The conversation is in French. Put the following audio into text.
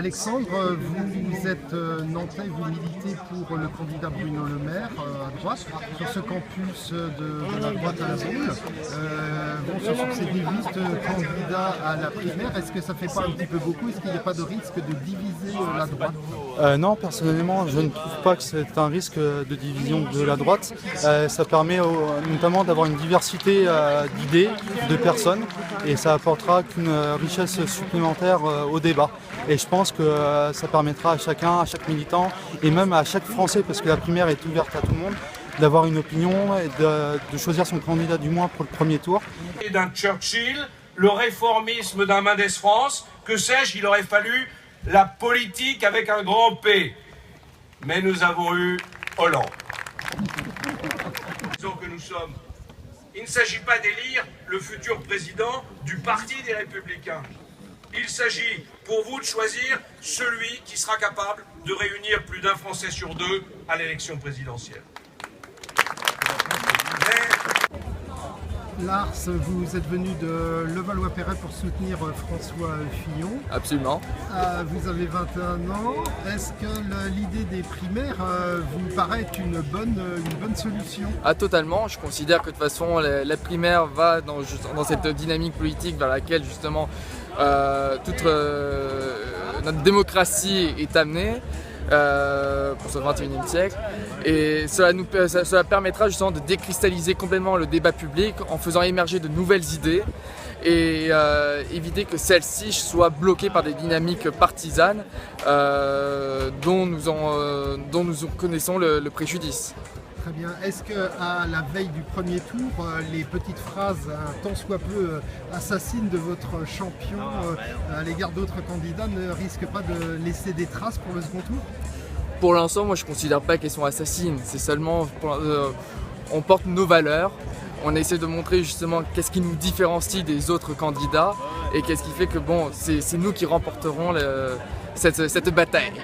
Alexandre, vous êtes nantais, vous militez pour le candidat Bruno Le Maire à droite, sur ce campus de la droite à la Baule. Ce sont ces 18 candidats à la primaire. Est-ce que ça ne fait pas un petit peu beaucoup? Est-ce qu'il n'y a pas de risque de diviser la droite? Non, personnellement, je ne trouve pas que c'est un risque de division de la droite. Ça permet notamment d'avoir une diversité d'idées, de personnes, et ça apportera qu'une richesse supplémentaire au débat. Et je pense que ça permettra à chacun, à chaque militant, et même à chaque Français, parce que la primaire est ouverte à tout le monde, d'avoir une opinion et de choisir son candidat du moins pour le premier tour. D'un Churchill, le réformisme d'un Mendès France, que sais-je, il aurait fallu la politique avec un grand P. Mais nous avons eu Hollande. Disons que nous sommes. Il ne s'agit pas d'élire le futur président du Parti des Républicains. Il s'agit pour vous de choisir celui qui sera capable de réunir plus d'un Français sur deux à l'élection présidentielle. Lars, vous êtes venu de Levallois-Perret pour soutenir François Fillon. Absolument. Vous avez 21 ans. Est-ce que l'idée des primaires vous paraît être une bonne solution? Ah, totalement. Je considère que de toute façon la primaire va dans cette dynamique politique vers laquelle justement toute notre démocratie est amenée. Pour ce 21e siècle, et cela permettra justement de décristalliser complètement le débat public en faisant émerger de nouvelles idées et éviter que celles-ci soient bloquées par des dynamiques partisanes dont nous connaissons le préjudice. Très bien. Est-ce qu'à la veille du premier tour, les petites phrases, tant soit peu assassines de votre champion à l'égard d'autres candidats ne risquent pas de laisser des traces pour le second tour? Pour l'instant, moi je ne considère pas qu'elles sont assassines. C'est seulement, on porte nos valeurs, on essaie de montrer justement qu'est-ce qui nous différencie des autres candidats et qu'est-ce qui fait que bon, c'est nous qui remporterons cette bataille.